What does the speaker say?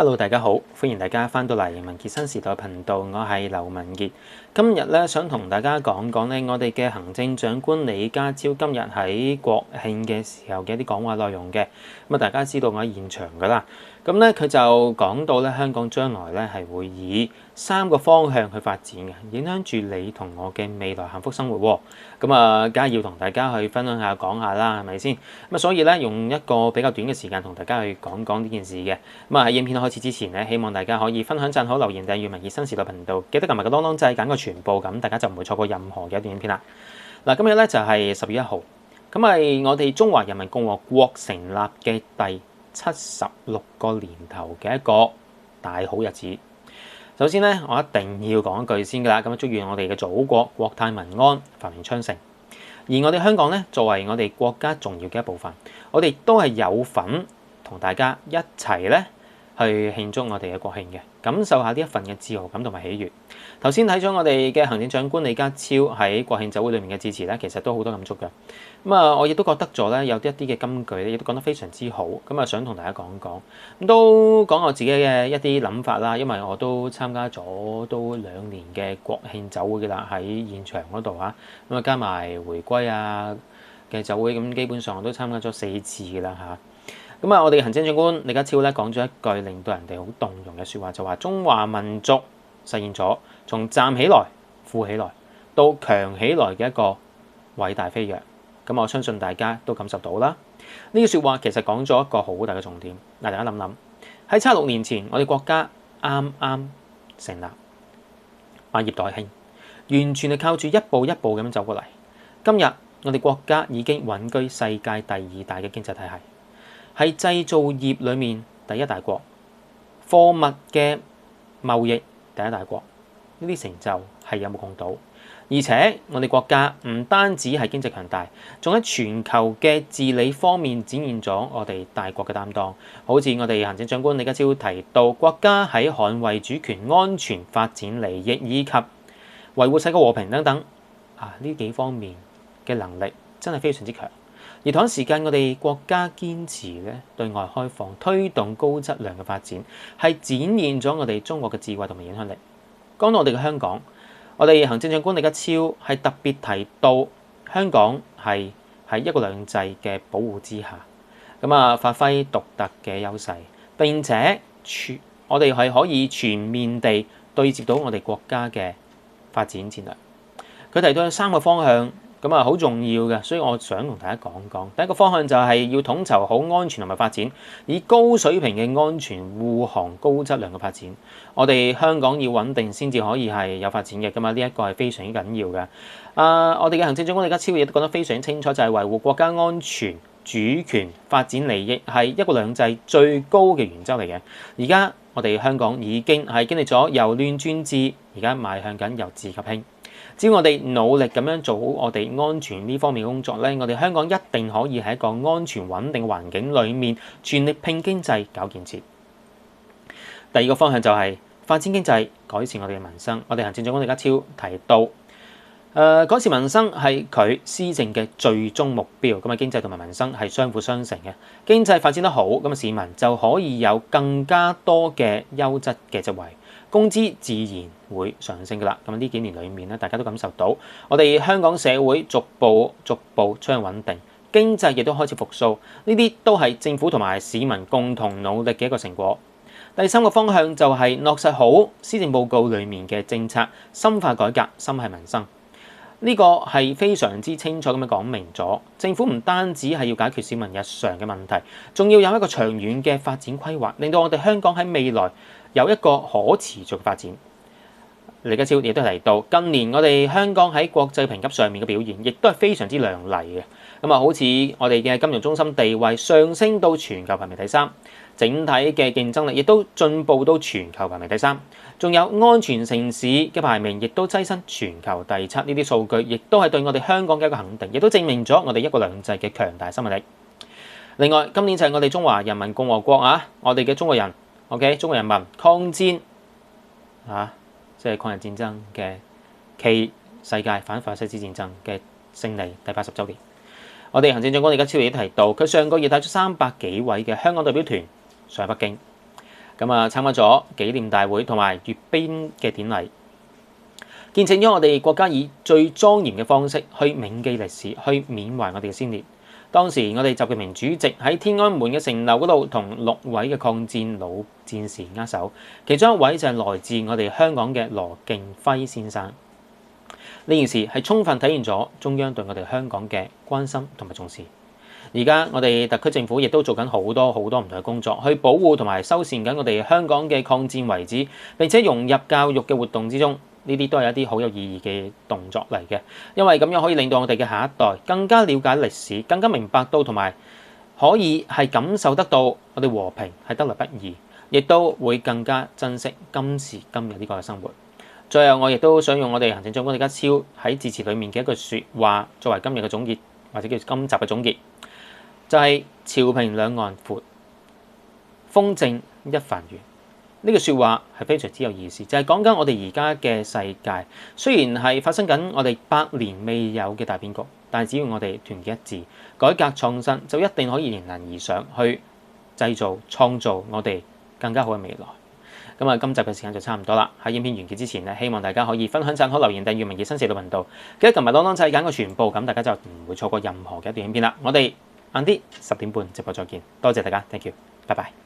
Hello， 大家好，歡迎大家翻到嚟文傑新時代頻道，我係劉文傑。今日咧想同大家講講咧，我哋嘅行政長官李家超今日喺國慶嘅時候嘅一啲講話內容嘅。咁啊，大家知道我喺現場噶啦。咁咧佢就講到咧，香港將來咧係會以3個方向去發展嘅，影響住你同我嘅未來幸福生活喎。咁啊，梗係要同大家去分享下講下啦，係咪先？咁啊，所以咧用一個比較短嘅時間同大家去講講呢件事嘅。咁啊喺影片開始之前咧，希望大家可以分享、讚好、留言、訂閱文傑新時代頻道，記得撳埋個當當掣，揀個全部，咁大家就唔會錯過任何嘅一段影片啦。嗱，今日咧就係10月1號，咁係我哋中華人民共和國成立嘅第76個年頭嘅一個大好日子。首先咧，我一定要講一句先㗎啦，咁啊祝願我哋嘅祖國國泰民安、繁榮昌盛。而我哋香港咧，作為我哋國家重要嘅一部分，我哋都係有份同大家一齊咧去慶祝我哋嘅國慶嘅，感受下呢一份嘅自豪感同埋喜悅。頭先睇咗我哋嘅行政長官李家超喺國慶酒會裏面嘅致辭咧，其實都好多感觸嘅。咁啊，我亦都覺得咗咧有一啲嘅金句咧，亦都講得非常之好。咁啊，想同大家講講，咁都講我自己嘅一啲諗法啦。因為我都參加咗都2年嘅國慶酒會嘅啦，喺現場嗰度嚇。咁啊，加埋回歸啊嘅酒會，咁基本上我都參加咗4次嘅啦嚇。咁啊，我哋行政長官李家超咧講咗一句令到人哋好動容嘅説話，就話中華民族實現咗從站起來、富起來到強起來嘅一個偉大飛躍。咁我相信大家都感受到啦。呢句説話其實講咗一個好大嘅重點。嗱，大家諗諗喺76年前，我哋國家啱啱成立，百業待興，完全係靠住一步一步咁樣走過嚟。今日我哋國家已經穩居世界第2大嘅經濟體系，係製造業裏面第1大國，貨物嘅貿易第1大國。呢啲成就係有目共睹。而且我哋國家唔單止係經濟強大，仲喺全球嘅治理方面展現咗我哋大國嘅擔當。好似我哋行政長官李家超提到，國家喺捍衛主權、安全、發展利益以及維護世界和平等等呢幾方面嘅能力真係非常之強。而同一時間，我哋國家堅持咧對外開放，推動高質量嘅發展，係展現咗我哋中國嘅智慧同埋影響力。講到我哋嘅香港，我哋行政長官李家超係特別提到香港係喺1國2制嘅保護之下，發揮獨特嘅優勢，並且我哋係可以全面地對接到我哋國家嘅發展戰略。佢提到有3個方向，好重要嘅，所以我想同大家講講。第一個方向就係要統籌好安全同埋發展，以高水平嘅安全護航高質量嘅發展。我哋香港要穩定先至可以係有發展嘅，呢一個係非常之緊要嘅。我哋嘅行政長官李家超亦都講得非常清楚，就係維護國家安全、主權、發展利益係1國2制最高嘅原則嚟嘅。而家我哋香港已經係經歷咗由亂轉治，而家邁向緊由治及興。只要我哋努力咁樣做好我哋安全呢方面嘅工作咧，我哋香港一定可以喺一個安全穩定嘅環境裏面全力拼經濟、搞建設。第二個方向就係發展經濟、改善我哋嘅民生。我哋行政長官李家超提到，改善民生係佢施政嘅最終目標。經濟同埋民生係相輔相成嘅。經濟發展得好，市民就可以有更加多嘅優質嘅職位。工資自然會上升㗎啦。呢幾年裏面咧，大家都感受到我哋香港社會逐步趨向穩定，經濟亦都開始復甦。呢啲都係政府同埋市民共同努力嘅一個成果。第3個方向就係落實好施政報告裡面嘅政策，深化改革，心繫民生。呢個係非常之清楚咁樣講明咗，政府唔單止係要解決市民日常嘅問題，仲要有一個長遠嘅發展規劃，令到我哋香港喺未來有一個可持續發展。李家超亦都提到，近年我哋香港喺國際評級上面嘅表現，亦都係非常之亮麗嘅。好似我哋嘅金融中心地位上升到全球排名第3，整體嘅競爭力亦都進步到全球排名第3，仲有安全城市嘅排名亦都躋身全球第7。呢啲數據亦都係對我哋香港嘅一個肯定，亦都證明咗我哋1國2制嘅強大生命力。另外，今年就係我哋中華人民共和國我哋嘅中國人中國人民抗戰即係抗日戰爭嘅暨世界反法西斯戰爭嘅勝利第80週年。我哋行政長官李家超亦都提到，佢上個月帶咗300幾位嘅香港代表團上北京，咁啊參加咗紀念大會同埋閱兵嘅典禮，見證咗我哋國家以最莊嚴嘅方式去銘記歷史，去緬懷我哋嘅先烈。當時我哋習近平主席喺天安門嘅城樓嗰度同6位嘅抗戰老戰士握手，其中一位就係來自我哋香港嘅羅敬輝先生。呢件事係充分體現咗中央對我哋香港嘅關心同埋重視。而家我哋特區政府亦都做緊好多唔同嘅工作，去保護同埋修繕緊我哋香港嘅抗戰遺址，並且融入教育嘅活動之中。呢啲都係一啲好有意義嘅動作嚟嘅，因為咁樣可以令到我哋嘅下一代更加了解歷史，更加明白到同埋可以係感受得到我哋和平係得來不易，亦都會更加珍惜今時今日呢個嘅生活。最後，我亦都想用我哋行政長官李家超喺致辭裡面嘅一句説話作為今日嘅總結，或者叫今集嘅總結，就係潮平兩岸闊，風正一帆遠。呢句説話係非常之有意思，就係講緊我哋而家嘅世界，雖然係發生緊我哋100年未有嘅大變局，但係只要我哋團結一致、改革創新，就一定可以迎難而上，去製造、創造我哋更加好嘅未來。咁啊，今集嘅時間就差唔多啦。喺影片完結之前咧，希望大家可以分享、讚好、留言、訂閱民意新四道頻道，記得撳埋當當掣揀個全部，咁大家就唔會錯過任何嘅一段影片啦。我哋晏啲10點半直播再見，多謝大家 ，thank you，拜拜。